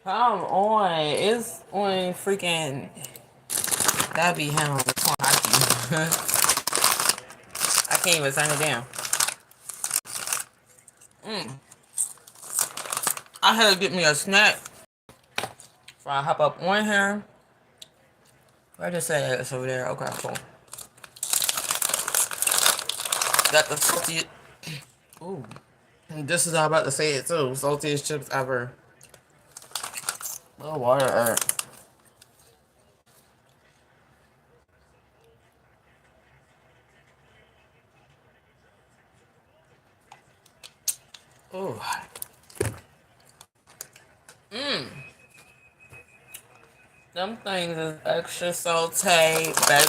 Come on. It's on freaking. That be him. It's on Nike. I can't even turn it down. I had to get me a snack before I hop up on here. I just said it's over there. Okay, cool. Got the salty. Ooh. And this is all about to say it too. Saltiest chips ever. Oh, water. Ooh. Them things is extra salty, baby.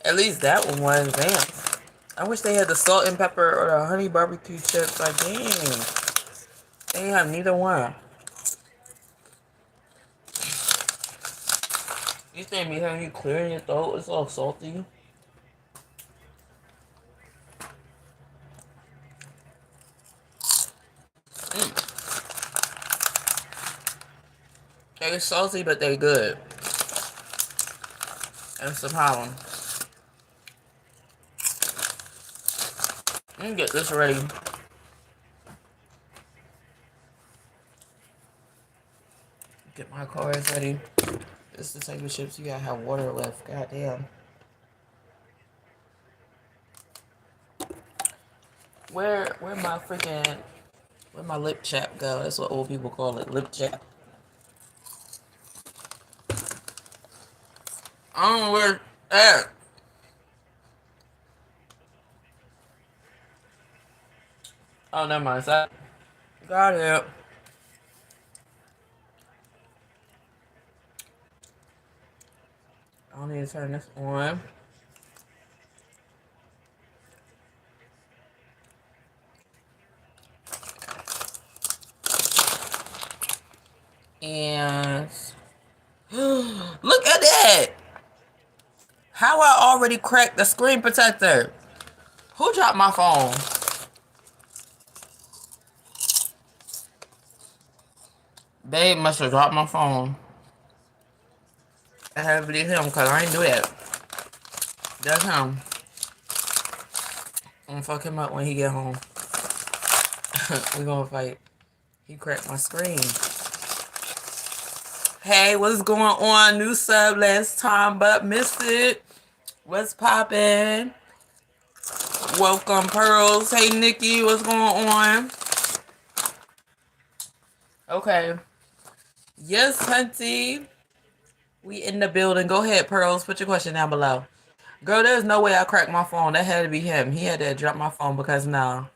At least that one was, damn. I wish they had the salt and pepper or the honey barbecue chips. Like, dang. They have neither one. You think me having you clearing your throat? It's all salty. They salty, but they good. That's the problem. Let me get this ready. Get my cards ready. This is the type of chips you gotta have water with. Goddamn. Where my lip chap go? That's what old people call it, lip chap. I don't know where at. Oh, never mind. That got it. I don't need to turn this on. And look at that! How I already cracked the screen protector. Who dropped my phone? Babe must have dropped my phone. I had to believe him because I ain't do that. That's him. I'm gonna fuck him up when he get home. We gonna fight. He cracked my screen. Hey, what's going on? New sub last time, but missed it. What's poppin'? Welcome, Pearls. Hey, Nikki, what's going on? Okay. Yes, Hunty. We in the building. Go ahead, Pearls. Put your question down below. Girl, there's no way I cracked my phone. That had to be him. He had to drop my phone because no.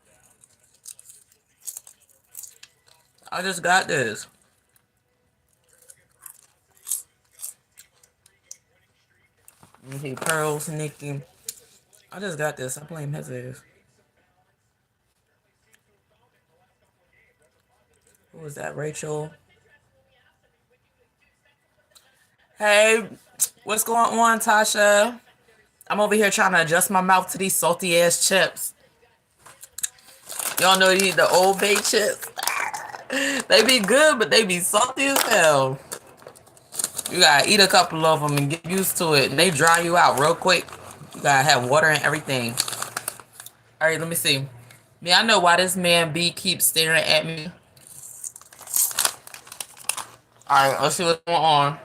I just got this. Let me see, Pearls, Nikki. I just got this. I'm playing his ass. Who was that? Rachel? Hey, what's going on, Tasha? I'm over here trying to adjust my mouth to these salty ass chips. Y'all know you eat the Old Bay chips? They be good, but they be salty as hell. You gotta eat a couple of them and get used to it. And they dry you out real quick. You gotta have water and everything. Alright, let me see. Yeah, I know why this man B keeps staring at me. Alright, let's see what's going on.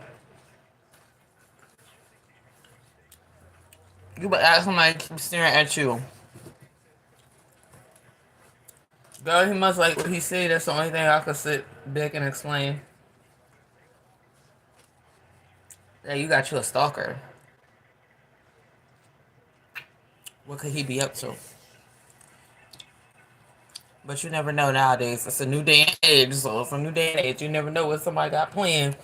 You better ask somebody to keep staring at you. Girl, he must like what he said. That's the only thing I could sit back and explain. Yeah, you got you a stalker. What could he be up to? But you never know nowadays. It's a new day and age, so it's a new day and age. You never know what somebody got planned.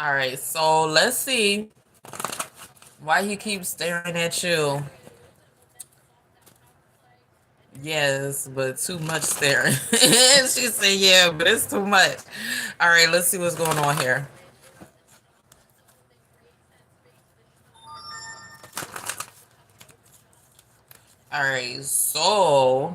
Alright, so let's see why he keeps staring at you. Yes, but too much staring. She said, yeah, but it's too much. Alright, let's see what's going on here. All right, so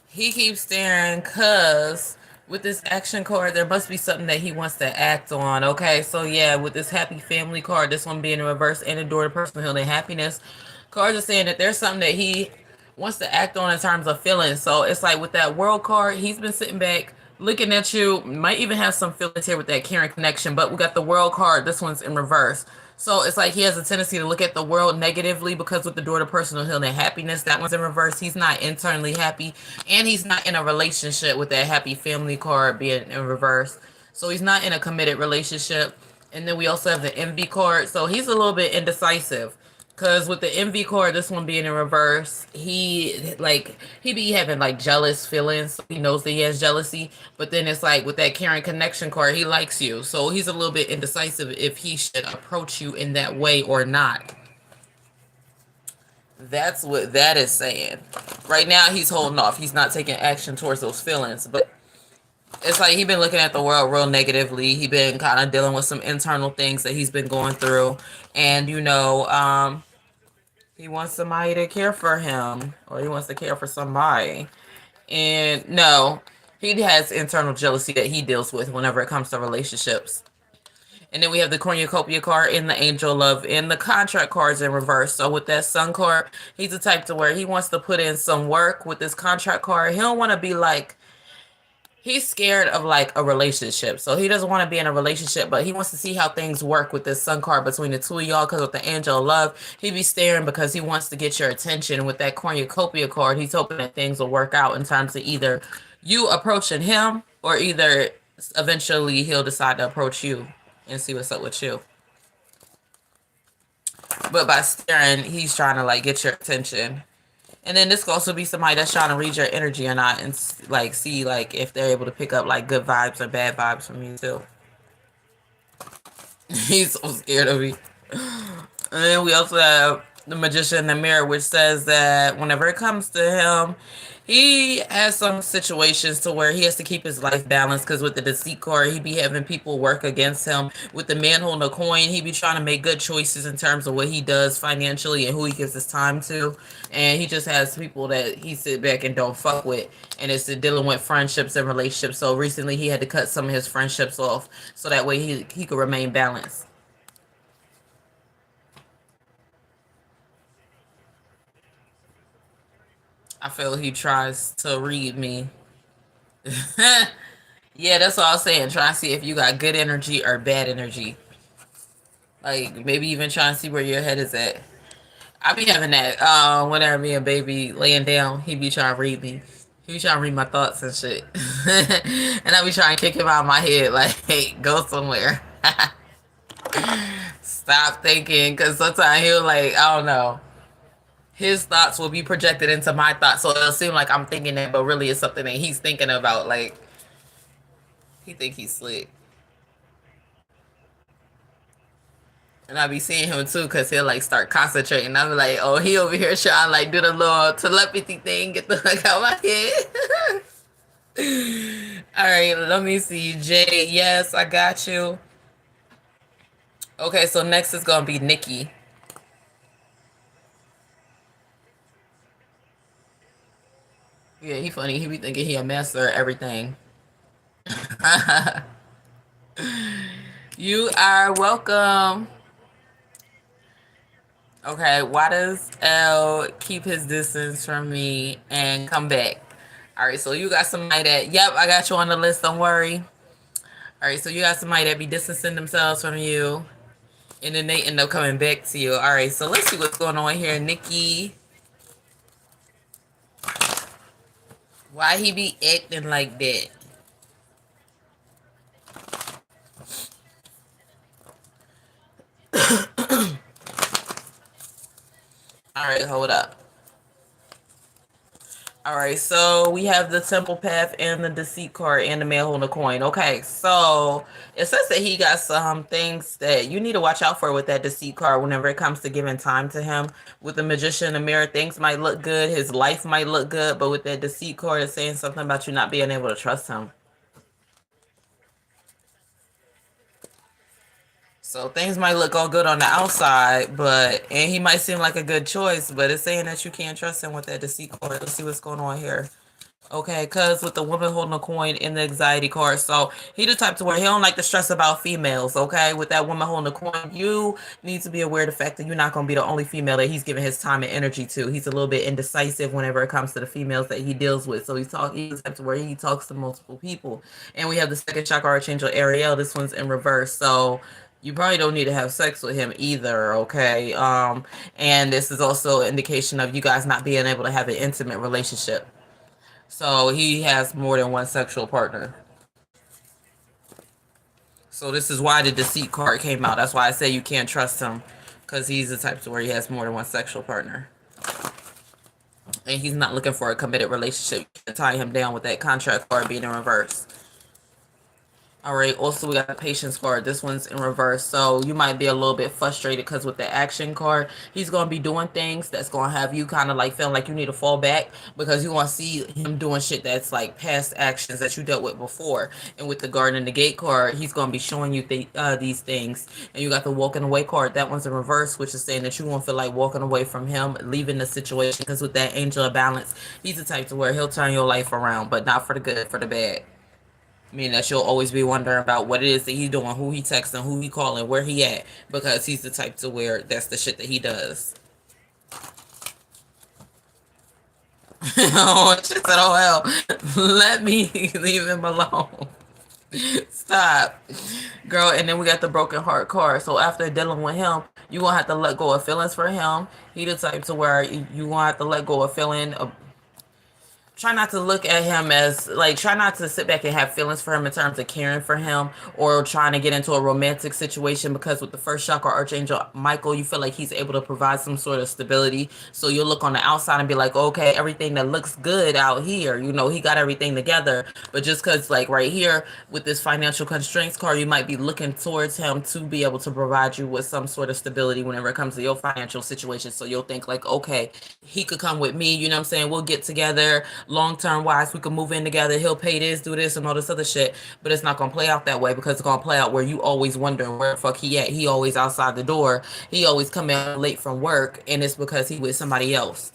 he keeps staring because with this action card, there must be something that he wants to act on. Okay, so yeah, with this happy family card, this one being in reverse and adore the personal healing happiness, cards are saying that there's something that he wants to act on in terms of feelings. So it's like with that world card, he's been sitting back looking at you, might even have some feelings here with that caring connection, but we got the world card, this one's in reverse. So it's like he has a tendency to look at the world negatively because with the door to personal healing and happiness, that one's in reverse. He's not internally happy, and he's not in a relationship with that happy family card being in reverse. So he's not in a committed relationship. And then we also have the envy card. So he's a little bit indecisive. Cause with the envy card, this one being in reverse, he be having like jealous feelings. He knows that he has jealousy, but then it's like with that caring connection card, he likes you. So he's a little bit indecisive if he should approach you in that way or not. That's what that is saying. Right now, he's holding off. He's not taking action towards those feelings, but it's like he been looking at the world real negatively. He been kind of dealing with some internal things that he's been going through, and he wants somebody to care for him, or he wants to care for somebody. And no, he has internal jealousy that he deals with whenever it comes to relationships. And then we have the cornucopia card and the angel love and the contract cards in reverse. So with that sun card, he's the type to where he wants to put in some work with this contract card. He don't want to be like, he's scared of like a relationship. So he doesn't want to be in a relationship, but he wants to see how things work with this sun card between the two of y'all. Because with the angel of love, he be staring because he wants to get your attention. With that cornucopia card, he's hoping that things will work out in terms of either you approaching him or either eventually he'll decide to approach you and see what's up with you. But by staring, he's trying to like get your attention. And then this could also be somebody that's trying to read your energy or not, and like see like if they're able to pick up like good vibes or bad vibes from you too. He's so scared of me. And then we also have the magician in the mirror, which says that whenever it comes to him, he has some situations to where he has to keep his life balanced because with the deceit card, he be having people work against him. With the man holding a coin, he be trying to make good choices in terms of what he does financially and who he gives his time to. And he just has people that he sit back and don't fuck with. And it's dealing with friendships and relationships. So recently he had to cut some of his friendships off so that way he could remain balanced. I feel he tries to read me. Yeah, that's all I'm saying. Trying to see if you got good energy or bad energy. Like maybe even trying to see where your head is at. I be having that. Whenever me and baby laying down, he be trying to read me. He be trying to read my thoughts and shit. And I be trying to kick him out of my head. Like, hey, go somewhere. Stop thinking, because sometimes he'll like, I don't know. His thoughts will be projected into my thoughts, so it'll seem like I'm thinking that, but really it's something that he's thinking about. Like he think he's slick, and I be seeing him too, cause he'll like start concentrating. I be like, oh, he over here trying to like do the little telepathy thing, get the fuck out of my head. All right, let me see, Jay. Yes, I got you. Okay, so next is gonna be Nikki. Yeah, he funny. He be thinking he a master of everything. You are welcome. Okay, why does L keep his distance from me and come back? All right, so you got somebody that, yep, I got you on the list, don't worry. All right, so you got somebody that be distancing themselves from you, and then they end up coming back to you. All right, so let's see what's going on here, Nikki. Why he be acting like that? All right, hold up. All right, so we have the temple path and the deceit card and the man holding a coin. Okay, so it says that he got some things that you need to watch out for with that deceit card whenever it comes to giving time to him. With the magician in the mirror, things might look good, his life might look good, but with that deceit card, it's saying something about you not being able to trust him. So things might look all good on the outside, and he might seem like a good choice, but it's saying that you can't trust him with that deceit card. Let's see what's going on here. Okay, cause with the woman holding a coin in the anxiety card, so he the type to where he don't like to stress about females. Okay, with that woman holding a coin, you need to be aware of the fact that you're not gonna be the only female that he's giving his time and energy to. He's a little bit indecisive whenever it comes to the females that he deals with. So he's the type to where he talks to multiple people. And we have the second chakra archangel Ariel. This one's in reverse, so you probably don't need to have sex with him either. Okay, and this is also an indication of you guys not being able to have an intimate relationship. So he has more than one sexual partner. So this is why the deceit card came out. That's why I say you can't trust him, because he's the type to where he has more than one sexual partner. And he's not looking for a committed relationship. You can tie him down with that contract card being in reverse. All right, also we got the patience card. This one's in reverse. So you might be a little bit frustrated because with the action card, he's going to be doing things that's going to have you kind of like feeling like you need to fall back, because you want to see him doing shit that's like past actions that you dealt with before. And with the guard and the gate card, he's going to be showing you these things. And you got the walking away card. That one's in reverse, which is saying that you won't feel like walking away from him, leaving the situation, because with that angel of balance, he's the type to where he'll turn your life around, but not for the good, for the bad. Meaning that you'll always be wondering about what it is that he's doing, who he texting, who he calling, where he at, because he's the type to where that's the shit that he does. Oh, she said, oh hell, let me leave him alone. Stop. Girl, and then we got the broken heart card. So after dealing with him, you gonna have to let go of feelings for him. He the type to where you gonna have to let go of feeling of, try not to look at him as like, try not to sit back and have feelings for him in terms of caring for him or trying to get into a romantic situation, because with the first chakra archangel Michael, you feel like he's able to provide some sort of stability. So you'll look on the outside and be like, okay, everything that looks good out here, he got everything together. But just because like right here with this financial constraints card, you might be looking towards him to be able to provide you with some sort of stability whenever it comes to your financial situation. So you'll think like, okay, he could come with me, you know what I'm saying, we'll get together long-term wise, we could move in together, he'll pay this, do this, and all this other shit. But it's not gonna play out that way, because it's gonna play out where you always wondering where the fuck he at. He always outside the door, he always come in late from work, and it's because he with somebody else.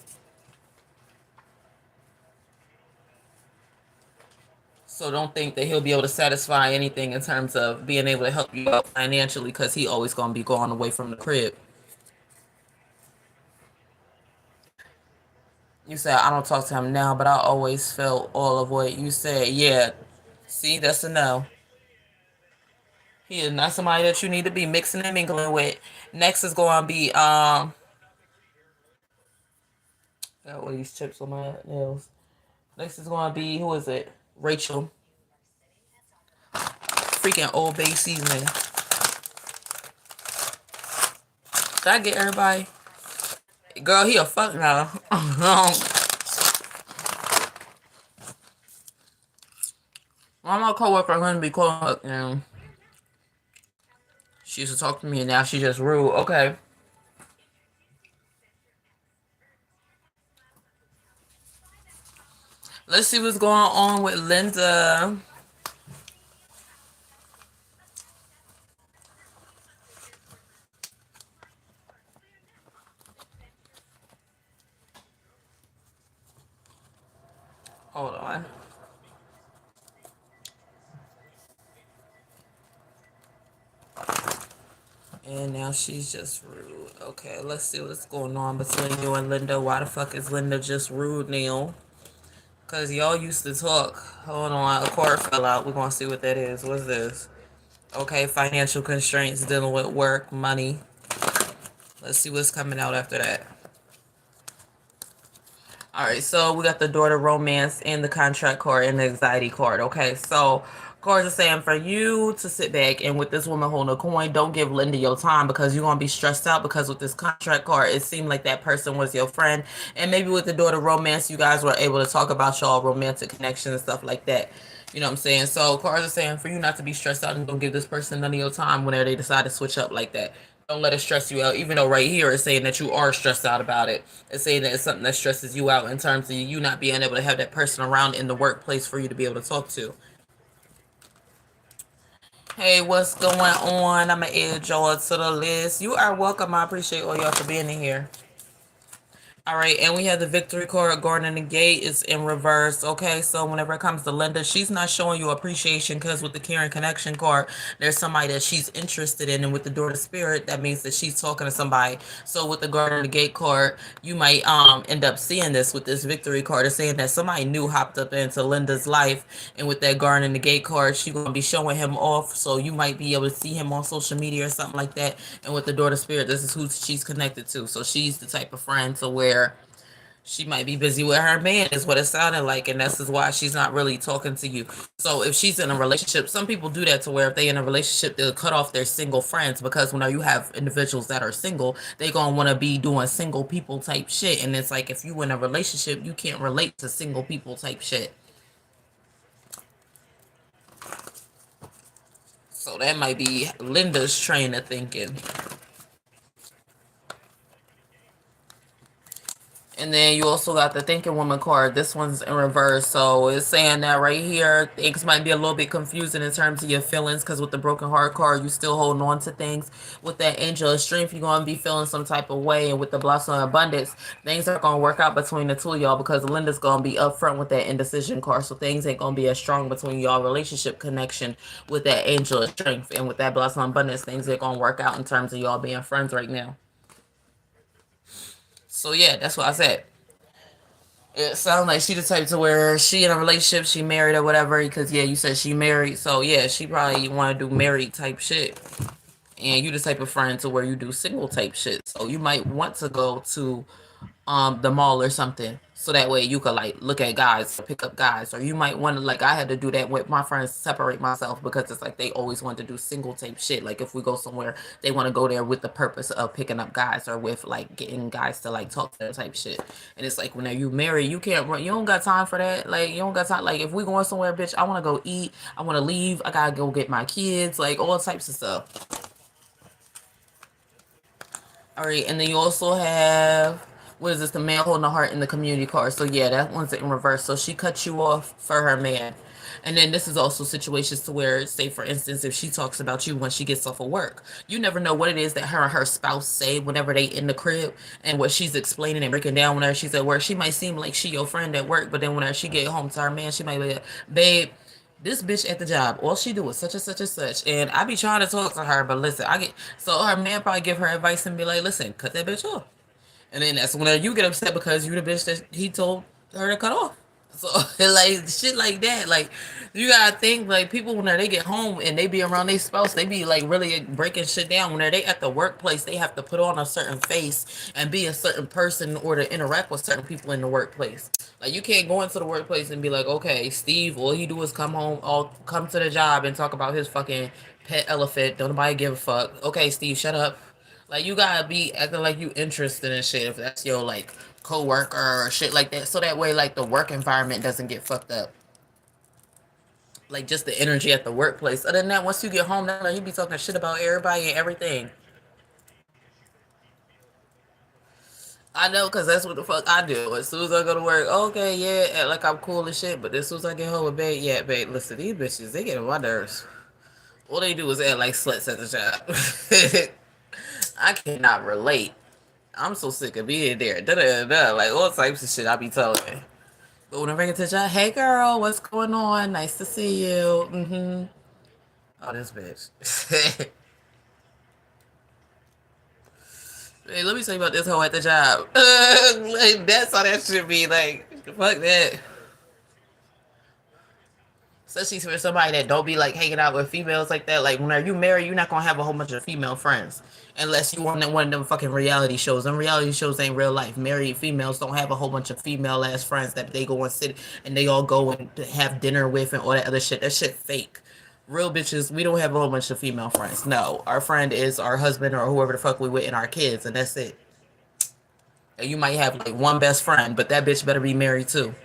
So don't think that he'll be able to satisfy anything in terms of being able to help you out financially, because he always gonna be going away from the crib. You said I don't talk to him now, but I always felt all of what you said. Yeah, see, that's a no. He is not somebody that you need to be mixing and mingling with. Next is going to be got all these chips on my nails. Next is going to be, who is it? Rachel. Freaking Old Bay seasoning. Did I get everybody? Girl, he a fuck now. My coworker gonna be calling up now. She used to talk to me and now she just rude. Okay. Let's see what's going on with Linda. Hold on. And now she's just rude. Okay, let's see what's going on between you and Linda. Why the fuck is Linda just rude, Neil? Because y'all used to talk. Hold on, a card fell out. We're going to see what that is. What's this? Okay, financial constraints, dealing with work, money. Let's see what's coming out after that. All right, so we got the daughter romance and the contract card and the anxiety card. Okay, so cards are saying for you to sit back and with this woman holding a coin, don't give Linda your time, because you're going to be stressed out, because with this contract card, it seemed like that person was your friend. And maybe with the daughter romance, you guys were able to talk about y'all romantic connection and stuff like that. You know what I'm saying? So cards are saying for you not to be stressed out and don't give this person none of your time whenever they decide to switch up like that. Don't let it stress you out, even though right here it's saying that you are stressed out about it. It's saying that it's something that stresses you out in terms of you not being able to have that person around in the workplace for you to be able to talk to. Hey, what's going on? I'm gonna add y'all to the list. You are welcome. I appreciate all y'all for being in here. All right, and we have the victory card. Guarding the gate is in reverse. Okay, so whenever it comes to Linda, she's not showing you appreciation because with the Karen connection card, there's somebody that she's interested in, and with the door to spirit, that means that she's talking to somebody. So with the guarding the gate card, you might end up seeing this with this victory card. It's saying that somebody new hopped up into Linda's life, and with that guarding the gate card, she's gonna be showing him off. So you might be able to see him on social media or something like that. And with the door to spirit, this is who she's connected to. So she's the type of friend to where she might be busy with her man is what it sounded like, and this is why she's not really talking to you. So if she's in a relationship, some people do that to where if they in a relationship, they'll cut off their single friends, because when you have individuals that are single, they gonna want to be doing single people type shit. And it's like, if you in a relationship, you can't relate to single people type shit. So that might be Linda's train of thinking. And then you also got the Thinking Woman card. This one's in reverse. So it's saying that right here, things might be a little bit confusing in terms of your feelings, because with the Broken Heart card, you still holding on to things. With that Angel of Strength, you're going to be feeling some type of way. And with the Blossom of Abundance, things are going to work out between the two of y'all, because Linda's going to be upfront with that indecision card. So things ain't going to be as strong between y'all relationship connection with that Angel of Strength. And with that Blossom of Abundance, things are going to work out in terms of y'all being friends right now. So yeah, that's what I said. It sounds like she the type to where she in a relationship, she married or whatever. Because yeah, you said she married, so yeah, she probably want to do married type shit. And you the type of friend to where you do single type shit. So you might want to go to the mall or something, so that way you could like look at guys or pick up guys. Or you might want to, like I had to do that with my friends, separate myself, because it's like they always want to do single type shit. Like if we go somewhere, they want to go there with the purpose of picking up guys, or with like getting guys to like talk to them type shit. And it's like, when you marry, you can't run, you don't got time for that. Like you don't got time. Like if we going somewhere, bitch, I want to go eat, I want to leave, I gotta go get my kids, like all types of stuff. All right, and then you also have, what is this? The man holding the heart in the community card. So yeah, that one's in reverse. So she cut you off for her man. And then this is also situations to where, say for instance, if she talks about you when she gets off of work, you never know what it is that her and her spouse say whenever they in the crib, and what she's explaining and breaking down whenever she's at work. She might seem like she your friend at work, but then whenever she get home to her man, she might be like, babe, this bitch at the job, all she do is such and such and such. And I be trying to talk to her, but listen, I get, so her man probably give her advice and be like, listen, cut that bitch off. And then that's when you get upset because you the bitch that he told her to cut off. So like shit like that, like you gotta think, like people when they get home and they be around their spouse, they be like really breaking shit down. When they at the workplace, they have to put on a certain face and be a certain person in order to interact with certain people in the workplace. Like you can't go into the workplace and be like, okay, Steve, all he do is come home, all come to the job and talk about his fucking pet elephant. Don't nobody give a fuck. Okay, Steve, shut up. Like you gotta be acting like you interested in shit if that's your like co-worker or shit like that. So that way like the work environment doesn't get fucked up. Like just the energy at the workplace. Other than that, once you get home, now you be talking shit about everybody and everything. I know, cause that's what the fuck I do. As soon as I go to work, okay, yeah, act like I'm cool and shit. But as soon as I get home with babe, yeah, babe, listen, these bitches, they get on my nerves. All they do is act like sluts at the job. I cannot relate. I'm so sick of being there. Da da da. Like all types of shit I be telling. But when I bring it to the job, hey girl, what's going on? Nice to see you. Mm-hmm. Oh, this bitch. Hey, let me tell you about this hoe at the job. Like, that's how that should be. Like, fuck that. Especially for somebody that don't be like hanging out with females like that. Like when you marry, you're not gonna have a whole bunch of female friends unless you want one of them fucking reality shows. Them reality shows ain't real life. Married females don't have a whole bunch of female ass friends that they go and sit and they all go and have dinner with and all that other shit. That shit fake. Real bitches, we don't have a whole bunch of female friends. No, our friend is our husband or whoever the fuck we with and our kids, and that's it. And you might have like one best friend, but that bitch better be married too.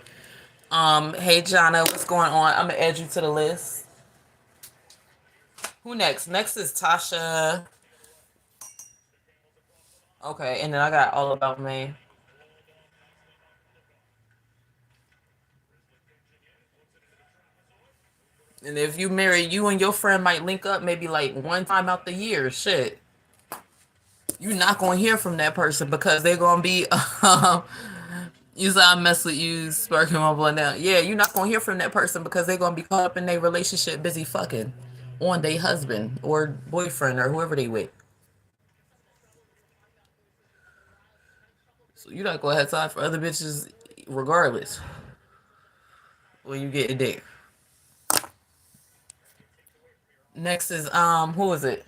Hey Jonna, what's going on? I'm gonna add you to the list. Who next? Next is Tasha. Okay, and then I got All About Me. And if you marry, you and your friend might link up maybe like one time out the year. Shit, you're not gonna hear from that person because they're gonna be you said I mess with you, sparking my blood now. Yeah, you're not gonna hear from that person because they're gonna be caught up in their relationship, busy fucking on their husband or boyfriend or whoever they with. So you're not gonna have time for other bitches regardless when you get a date. Next is who was it?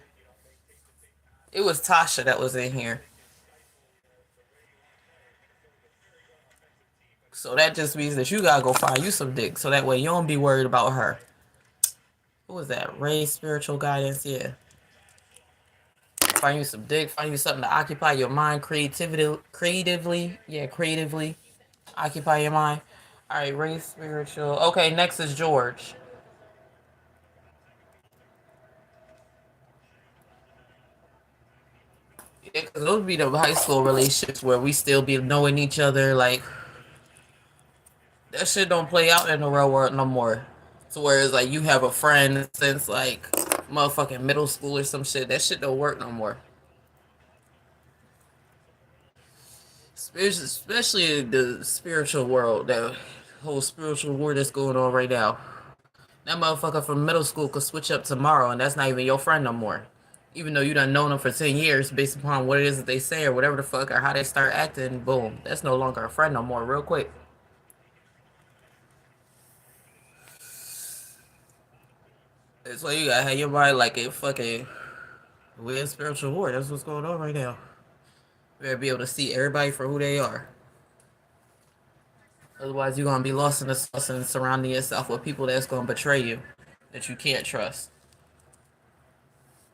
It was Tasha that was in here. So that just means that you gotta go find you some dick so that way you don't be worried about her. What was that? Ray spiritual guidance, yeah. Find you some dick, find you something to occupy your mind creatively. Yeah, creatively. Occupy your mind. Alright, Ray spiritual. Okay, next is George. Yeah, cause those be the high school relationships where we still be knowing each other. Like that shit don't play out in the real world no more. So whereas like you have a friend since like motherfucking middle school or some shit, that shit don't work no more. Especially the spiritual world, that whole spiritual war that's going on right now. That motherfucker from middle school could switch up tomorrow, and that's not even your friend no more. Even though you done known them for 10 years, based upon what it is that they say or whatever the fuck, or how they start acting, boom, that's no longer a friend no more, real quick. That's why you gotta have your mind like a fucking weird spiritual war. That's what's going on right now. You gotta be able to see everybody for who they are. Otherwise, you're gonna be lost in the sauce and surrounding yourself with people that's gonna betray you, that you can't trust.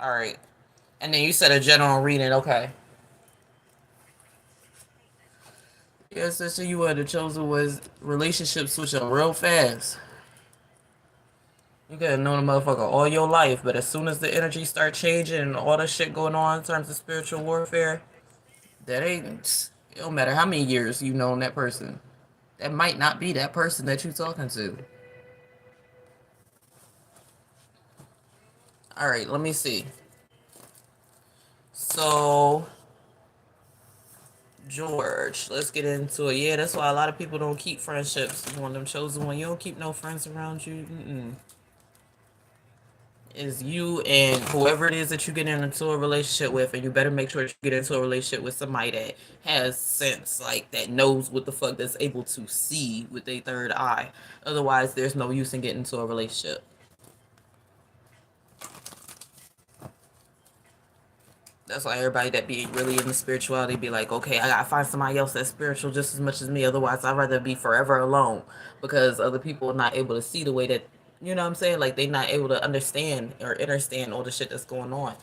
All right. And then you said a general reading. Okay. Yeah, sister, you would have chosen was relationships switching real fast. You could have known a motherfucker all your life, but as soon as the energy start changing and all the shit going on in terms of spiritual warfare, that ain't. It don't matter how many years you've known that person. That might not be that person that you're talking to. All right, let me see. So, George, let's get into it. Yeah, that's why a lot of people don't keep friendships. One of them chosen one. You don't keep no friends around you. Is you and whoever it is that you get into a relationship with, and you better make sure that you get into a relationship with somebody that has sense, like that knows what the fuck, that's able to see with their third eye. Otherwise, there's no use in getting into a relationship. That's why everybody that be really into spirituality be like, okay, I gotta find somebody else that's spiritual just as much as me. Otherwise, I'd rather be forever alone because other people are not able to see the way that, you know what I'm saying? Like, they not able to understand or understand all the shit that's going on.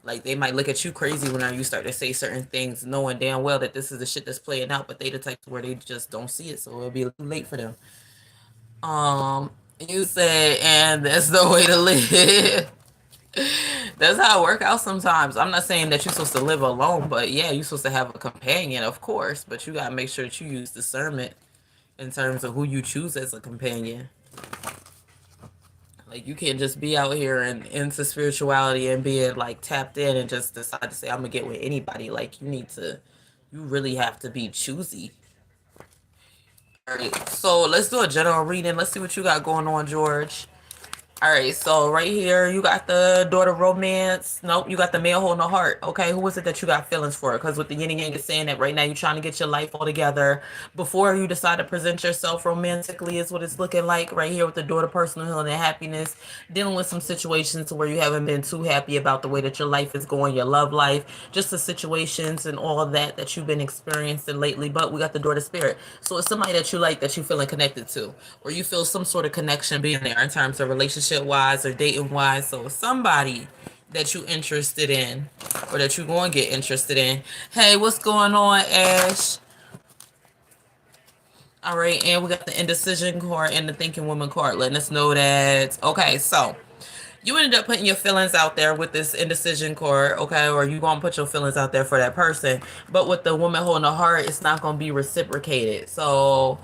Like, they might look at you crazy whenever you start to say certain things, knowing damn well that this is the shit that's playing out, but they the type where they just don't see it, so it'll be too late for them. You said, and that's the way to live. That's how it work out sometimes. I'm not saying that you're supposed to live alone, but yeah, you're supposed to have a companion, of course. But you gotta make sure that you use discernment in terms of who you choose as a companion. Like you can't just be out here and into spirituality and being like tapped in and just decide to say I'm gonna get with anybody. Like you really have to be choosy. All right, so let's do a general reading. Let's see what you got going on, George. All right, so right here, you got the daughter romance. Nope, you got the male holding the heart. Okay, who is it that you got feelings for? Because with the yin and yang is saying that right now you're trying to get your life all together before you decide to present yourself romantically is what it's looking like right here with the daughter personal healing and happiness. Dealing with some situations where you haven't been too happy about the way that your life is going, your love life, just the situations and all of that that you've been experiencing lately. But we got the daughter spirit. So it's somebody that you like, that you feeling connected to, or you feel some sort of connection being there in terms of relationship wise or dating wise. So somebody that you interested in or that you going to get interested in. Hey, what's going on, Ash? All right, and we got the indecision card and the thinking woman card letting us know that, okay, so you ended up putting your feelings out there with this indecision card, okay, or you gonna put your feelings out there for that person, but with the woman holding a heart, it's not gonna be reciprocated. So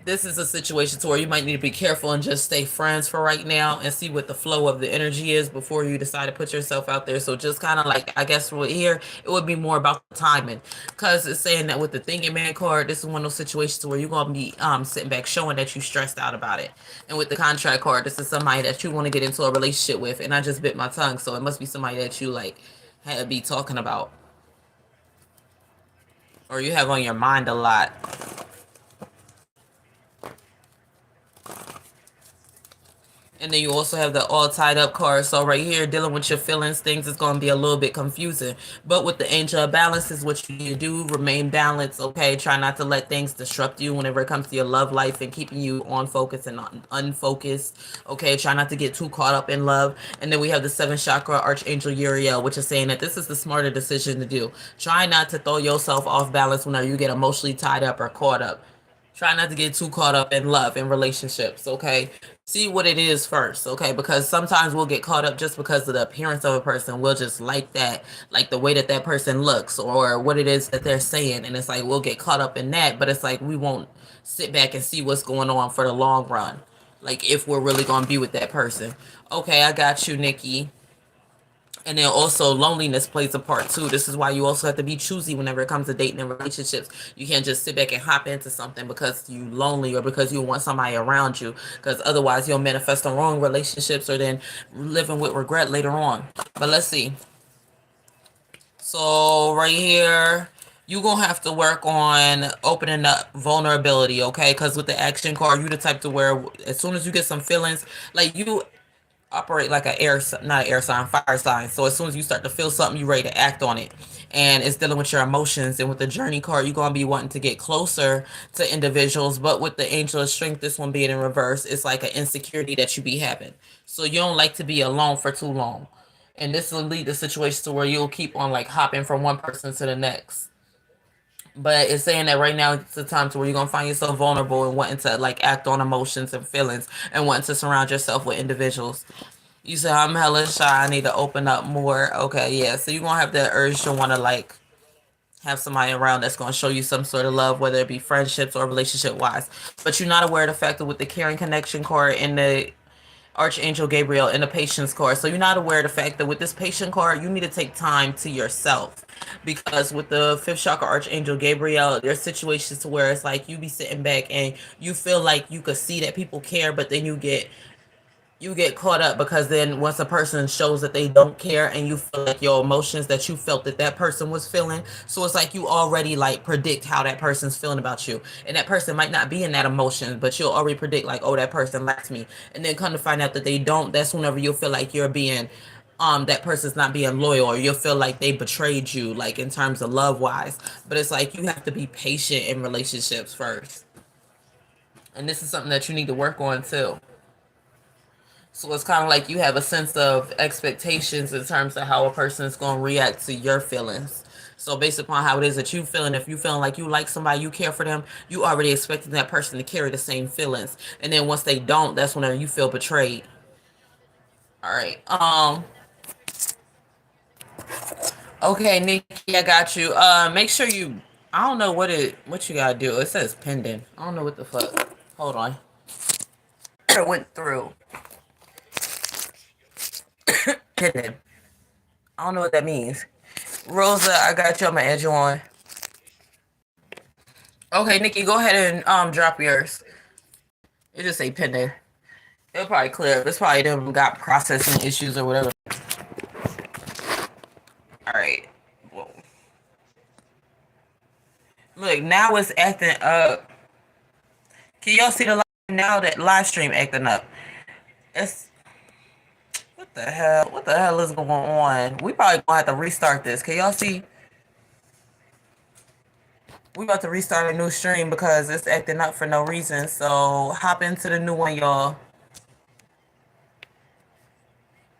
this is a situation to where you might need to be careful and just stay friends for right now and see what the flow of the energy is before you decide to put yourself out there. So just kind of like, I guess what here, it would be more about the timing, because it's saying that with the thinking man card, this is one of those situations where you're going to be sitting back showing that you stressed out about it. And with the contract card, this is somebody that you want to get into a relationship with. And I just bit my tongue, so it must be somebody that you like had to be talking about, or you have on your mind a lot. And then you also have the all tied up card. So right here, dealing with your feelings, things is going to be a little bit confusing. But with the angel of balance is what you need to do. Remain balanced, okay? Try not to let things disrupt you whenever it comes to your love life and keeping you on focus and not unfocused, okay? Try not to get too caught up in love. And then we have the 7th chakra, Archangel Uriel, which is saying that this is the smarter decision to do. Try not to throw yourself off balance whenever you get emotionally tied up or caught up. Try not to get too caught up in love and relationships, okay? See what it is first, okay? Because sometimes we'll get caught up just because of the appearance of a person. We'll just like that, like the way that that person looks or what it is that they're saying. And it's like we'll get caught up in that, but it's like we won't sit back and see what's going on for the long run. Like if we're really going to be with that person. Okay, I got you, Nikki. And then also loneliness plays a part too. This is why you also have to be choosy whenever it comes to dating and relationships. You can't just sit back and hop into something because you lonely or because you want somebody around you. Because otherwise you'll manifest the wrong relationships or then living with regret later on. But let's see. So right here, you're going to have to work on opening up vulnerability, okay? Because with the action card, you the type to where as soon as you get some feelings, like you operate like a air, not an air sign, fire sign. So as soon as you start to feel something, you're ready to act on it. And it's dealing with your emotions. And with the journey card, you're going to be wanting to get closer to individuals. But with the angel of strength, this one being in reverse, it's like an insecurity that you be having. So you don't like to be alone for too long. And this will lead to situations to where you'll keep on like hopping from one person to the next. But it's saying that right now it's the time to where you're gonna find yourself vulnerable and wanting to like act on emotions and feelings and wanting to surround yourself with individuals. You say I'm hella shy, I need to open up more. Okay, yeah. So you're gonna have that urge to wanna like have somebody around that's gonna show you some sort of love, whether it be friendships or relationship wise. But you're not aware of the fact that with the caring connection card and the Archangel Gabriel in the patience card. So you're not aware of the fact that with this patient card, you need to take time to yourself. Because with the 5th chakra Archangel Gabriel, there's situations to where it's like you be sitting back and you feel like you could see that people care, but then you get caught up because then once a person shows that they don't care and you feel like your emotions that you felt that that person was feeling, so it's like you already like predict how that person's feeling about you, and that person might not be in that emotion, but you'll already predict like, oh, that person likes me, and then come to find out that they don't. That's whenever you'll feel like you're being that person's not being loyal, or you'll feel like they betrayed you, like in terms of love wise. But it's like you have to be patient in relationships first, and this is something that you need to work on too. So it's kind of like you have a sense of expectations in terms of how a person is going to react to your feelings. So based upon how it is that you feeling, if you feeling like you like somebody, you care for them, you already expecting that person to carry the same feelings. And then once they don't, that's whenever you feel betrayed. All right. Okay, Nikki, I got you. Make sure you. I don't know what you gotta do. It says pending. I don't know what the fuck. Hold on. It went through pending. I don't know what that means. Rosa, I got you. I'm gonna add you on. Okay, Nikki, go ahead and drop yours. It just say pending. It'll probably clear. It's probably them got processing issues or whatever. All right. Whoa. Look, now it's acting up. Can y'all see the live now? That live stream acting up. It's what the hell? What the hell is going on? We probably gonna have to restart this. Can y'all see? We about to restart a new stream because it's acting up for no reason. So hop into the new one, y'all.